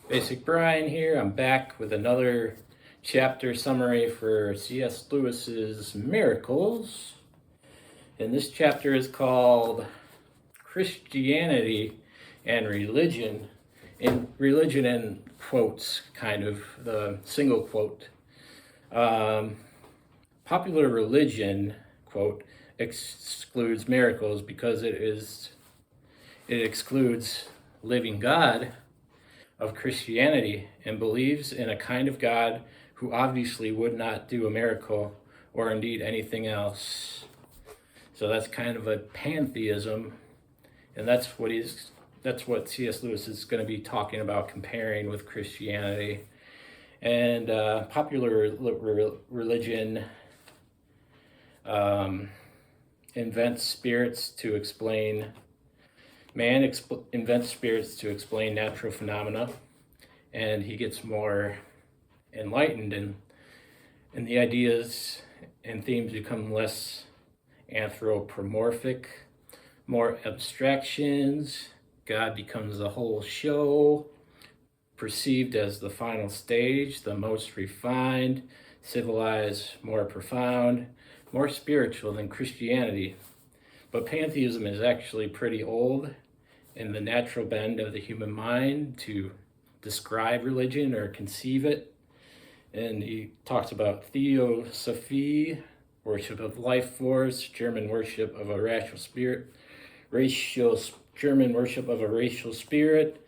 Basic Brian here. I'm back with another chapter summary for C.S. Lewis's Miracles. And this chapter is called Christianity and Religion. In religion in quotes, kind of the single quote. Popular religion, quote, excludes miracles because it excludes living God of Christianity and believes in a kind of God who obviously would not do a miracle or indeed anything else. So that's kind of a pantheism, and that's what C.S. Lewis is going to be talking about, comparing with Christianity. And popular religion invents spirits to explain. Man invents spirits to explain natural phenomena, and he gets more enlightened, and the ideas and themes become less anthropomorphic, more abstractions. God becomes the whole show, perceived as the final stage, the most refined, civilized, more profound, more spiritual than Christianity. But pantheism is actually pretty old, and the natural bend of the human mind to describe religion or conceive it. And he talks about theosophy, worship of life force, German worship of a rational spirit, German worship of a racial spirit.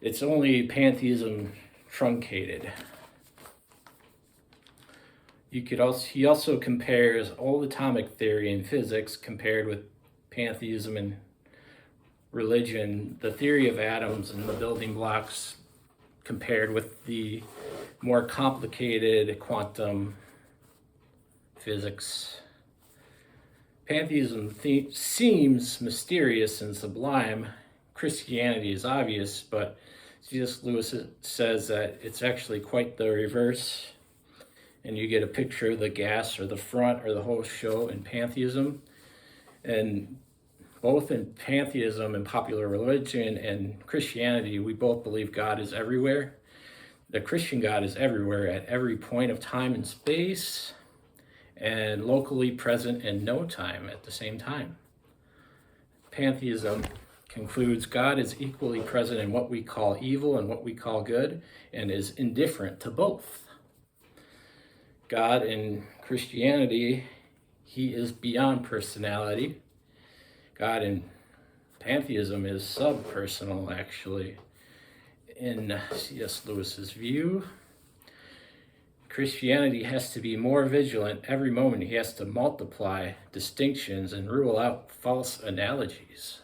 It's only pantheism truncated. He also compares old atomic theory and physics compared with pantheism and religion, the theory of atoms and the building blocks compared with the more complicated quantum physics. Pantheism seems mysterious and sublime. Christianity is obvious, but C.S. Lewis says that it's actually quite the reverse. And you get a picture of the gas or the front or the whole show in pantheism. And both in pantheism and popular religion and Christianity, we both believe God is everywhere. The Christian God is everywhere at every point of time and space, and locally present in no time at the same time. Pantheism concludes God is equally present in what we call evil and what we call good, and is indifferent to both. God in Christianity, he is beyond personality. God in pantheism is subpersonal, actually. In C.S. Lewis's view, Christianity has to be more vigilant every moment. He has to multiply distinctions and rule out false analogies.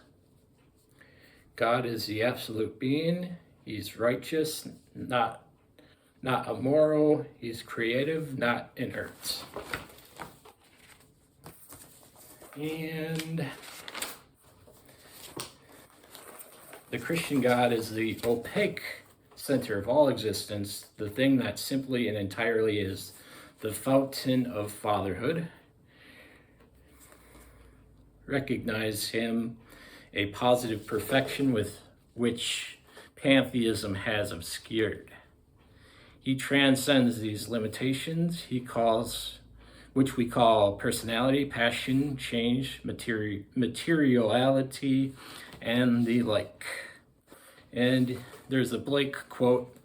God is the absolute being. He's righteous, not immoral. He's creative, not inert. And the Christian God is the opaque center of all existence, the thing that simply and entirely is the fountain of fatherhood. Recognize him a positive perfection with which pantheism has obscured. He transcends these limitations which we call personality, passion, change, materiality, and the like. And there's a Blake quote: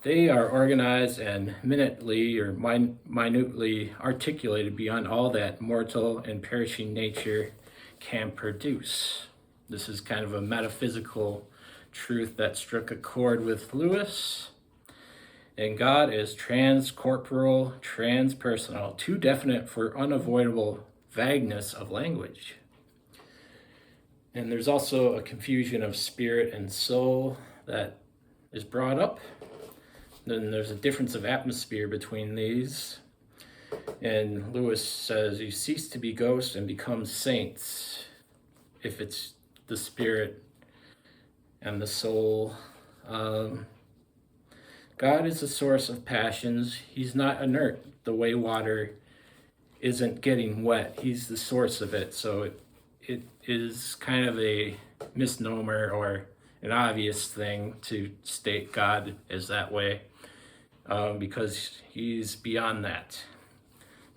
"They are organized and minutely articulated beyond all that mortal and perishing nature can produce." This is kind of a metaphysical truth that struck a chord with Lewis. And God is transcorporal, transpersonal, too definite for unavoidable vagueness of language. And there's also a confusion of spirit and soul that is brought up. Then there's a difference of atmosphere between these. And Lewis says you cease to be ghosts and become saints if it's the spirit and the soul. God is the source of passions. He's not inert the way water isn't getting wet. He's the source of it. So it is kind of a misnomer or an obvious thing to state God is that way, because he's beyond that.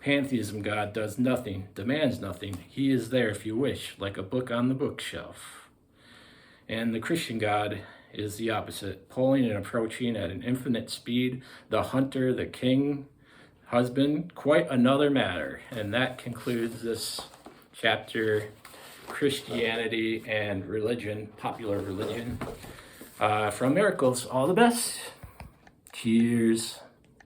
Pantheism God does nothing, demands nothing. He is there if you wish, like a book on the bookshelf. And the Christian God is the opposite, pulling and approaching at an infinite speed, the hunter, the king, husband, quite another matter. And that concludes this chapter, Christianity and Religion, Popular Religion. From Miracles, all the best. Cheers.